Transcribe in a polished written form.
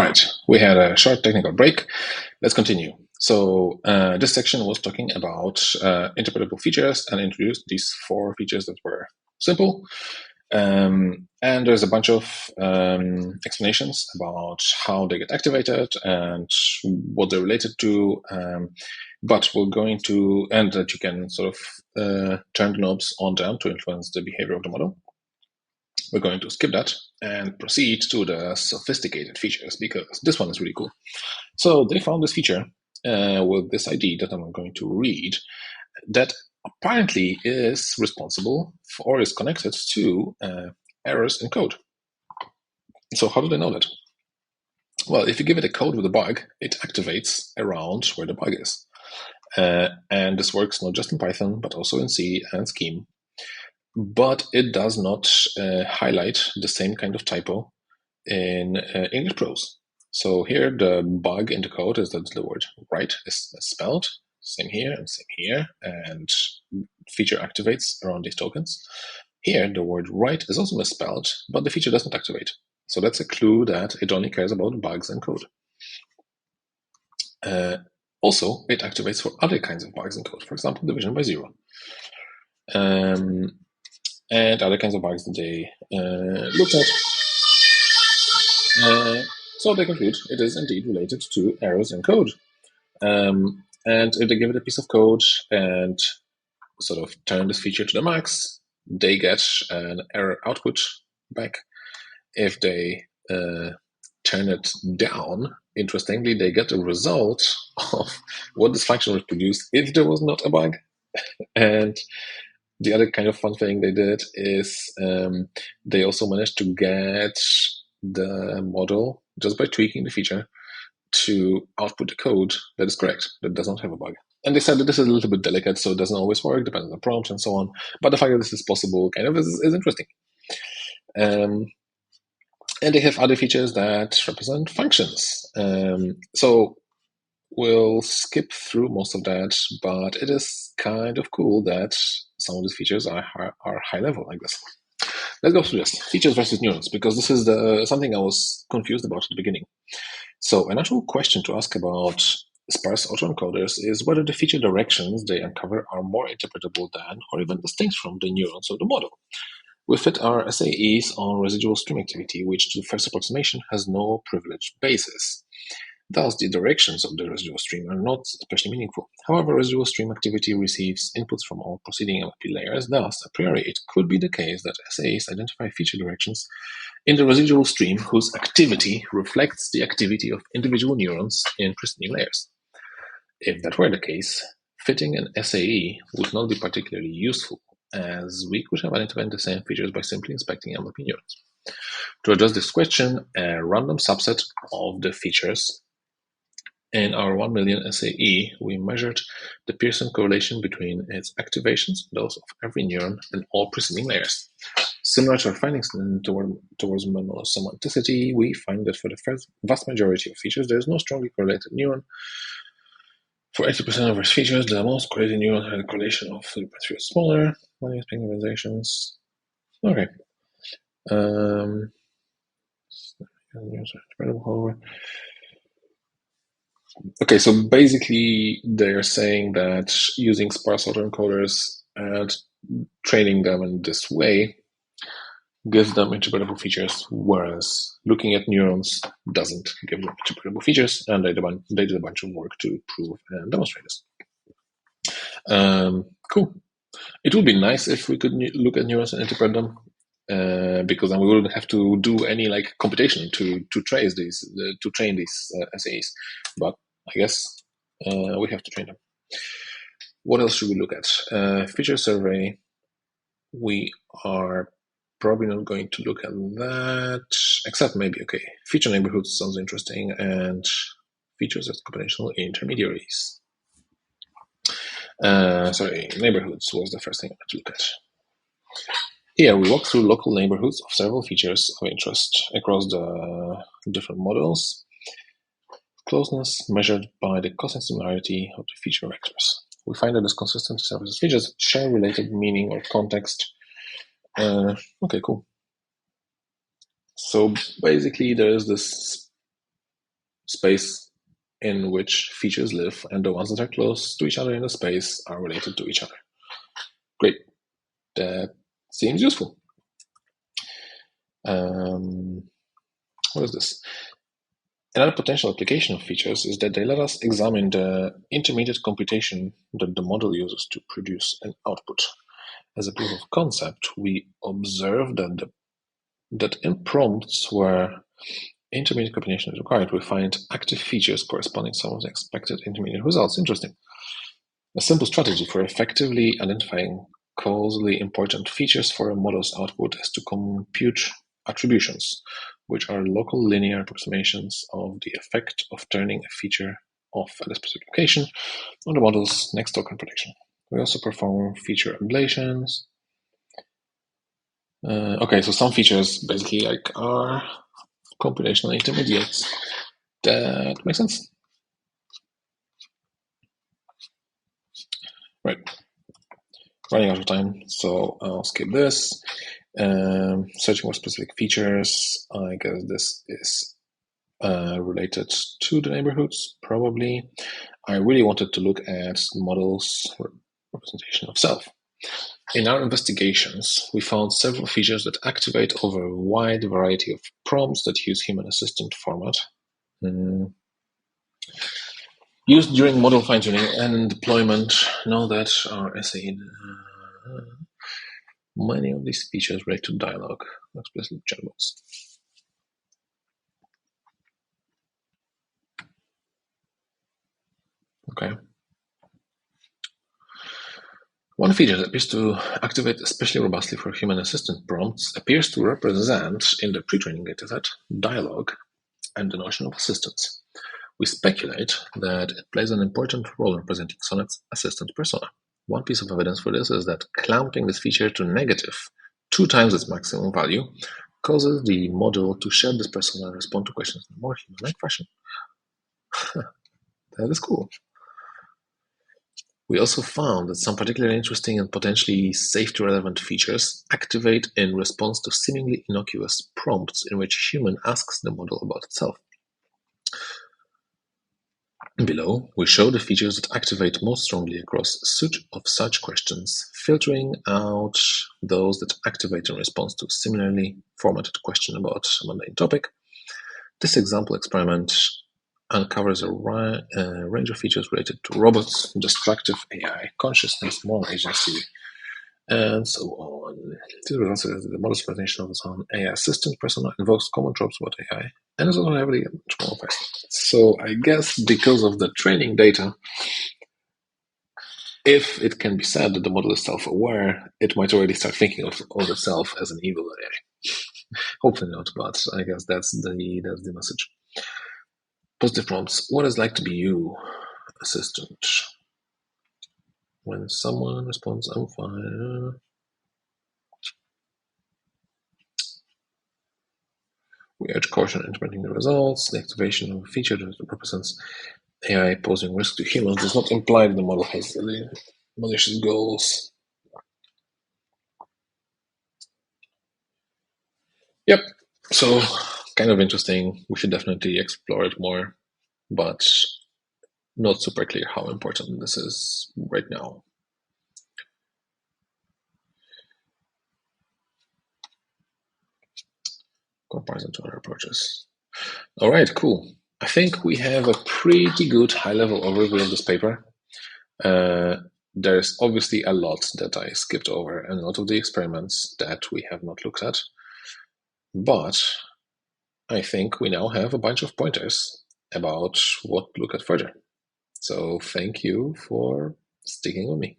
right, we had a short technical break. Let's continue. So this section was talking about interpretable features and introduced these 4 features that were simple. And there's a bunch of explanations about how they get activated and what they're related to. But we're going to, and that you can sort of turn the knobs on down to influence the behavior of the model. We're going to skip that and proceed to the sophisticated features because this one is really cool. So they found this feature with this ID that I'm going to read that apparently is responsible for, or is connected to errors in code. So how do they know that? Well, if you give it a code with a bug, it activates around where the bug is. And this works not just in Python, but also in C and Scheme. But it does not highlight the same kind of typo in English prose. So here the bug in the code is that the word right is spelled, same here, and feature activates around these tokens. Here the word right is also misspelled, but the feature doesn't activate. So that's a clue that it only cares about bugs and code. Also, it activates for other kinds of bugs in code, for example, division by 0. And other kinds of bugs that they looked at. So they conclude it is indeed related to errors in code. And if they give it a piece of code and sort of turn this feature to the max, they get an error output back. If they turn it down, interestingly, they get a result of what this function would produce if there was not a bug. And the other kind of fun thing they did is they also managed to get the model, just by tweaking the feature, to output the code that is correct, that does not have a bug. And they said that this is a little bit delicate, so it doesn't always work, depends on the prompt and so on. But the fact that this is possible kind of is interesting. And they have other features that represent functions. So we'll skip through most of that, but it is kind of cool that some of these features are high level like this. Let's go through this. Features versus neurons, because this is something I was confused about at the beginning. So a natural question to ask about sparse autoencoders is whether the feature directions they uncover are more interpretable than, or even distinct from, the neurons of the model. We fit our SAEs on residual stream activity, which to the first approximation has no privileged basis. Thus, the directions of the residual stream are not especially meaningful. However, residual stream activity receives inputs from all preceding MLP layers. Thus, a priori, it could be the case that SAEs identify feature directions in the residual stream whose activity reflects the activity of individual neurons in preceding layers. If that were the case, fitting an SAE would not be particularly useful, as we could have identified the same features by simply inspecting MLP neurons. To address this question, a random subset of the features in our 1 million SAE, we measured the Pearson correlation between its activations, those of every neuron, and all preceding layers. Similar to our findings towards monosemanticity, we find that for the vast majority of features, there is no strongly correlated neuron. For 80% of our features, the most correlated neuron had a correlation of 3.3 or smaller. When using organizations. Okay. Okay, so basically they're saying that using sparse autoencoders and training them in this way gives them interpretable features, whereas looking at neurons doesn't give them interpretable features, and they did a bunch of work to prove and demonstrate this. Cool. It would be nice if we could look at neurons and interpret them, because then we wouldn't have to do any like computation to train these SAEs. But I guess we have to train them. What else should we look at? Feature survey. We are probably not going to look at that, except maybe, okay, feature neighborhoods sounds interesting, and features as combinational intermediaries. Neighborhoods was the first thing I had to look at. Here we walk through local neighborhoods of several features of interest across the different models. Closeness measured by the cosine similarity of the feature vectors. We find that it's consistent to services features that share related meaning or context. Okay, cool. So basically there is this space in which features live, and the ones that are close to each other in the space are related to each other. Great. That seems useful. What is this? Another potential application of features is that they let us examine the intermediate computation that the model uses to produce an output. As a proof of concept, we observe that in prompts where intermediate computation is required, we find active features corresponding to some of the expected intermediate results. Interesting. A simple strategy for effectively identifying causally important features for a model's output is to compute attributions, which are local linear approximations of the effect of turning a feature off at a specific location on the model's next token prediction. We also perform feature ablations. Okay, so some features basically are computational intermediates. That makes sense. Right. Running out of time, so I'll skip this. Searching for specific features. I guess this is related to the neighborhoods, probably. I really wanted to look at models' representation of self. In our investigations, we found several features that activate over a wide variety of prompts that use human assistant format. Used during model fine-tuning and deployment. Know that our essay many of these features relate to dialogue, explicit chatbots. Okay. One feature that appears to activate especially robustly for human assistant prompts appears to represent, in the pre-training dataset, dialogue and the notion of assistance. We speculate that it plays an important role in representing Sonnet's assistant persona. One piece of evidence for this is that clamping this feature to negative 2 times its maximum value causes the model to share this persona and respond to questions in a more human-like fashion. That is cool. We also found that some particularly interesting and potentially safety-relevant features activate in response to seemingly innocuous prompts in which human asks the model about itself. Below, we show the features that activate most strongly across a suite of such questions, filtering out those that activate in response to a similarly formatted question about a mundane topic. This example experiment uncovers a range of features related to robots, destructive AI, consciousness, moral agency, and so on. This results in the model's presentation of its own AI assistant persona invokes common tropes about AI and is also heavily anthropomorphized. So I guess because of the training data, if it can be said that the model is self-aware, it might already start thinking of itself as an evil AI. Hopefully not, but I guess that's the message. Positive prompts. What is it like to be you, assistant? When someone responds, I'm fine. We urge caution in interpreting the results. The activation of a feature that represents AI posing risk to humans does not imply that the model has any malicious goals. Yep. So, kind of interesting. We should definitely explore it more, but not super clear how important this is right now. Comparison to other approaches. All right, cool. I think we have a pretty good high-level overview of this paper. There's obviously a lot that I skipped over and a lot of the experiments that we have not looked at. But I think we now have a bunch of pointers about what to look at further. So thank you for sticking with me.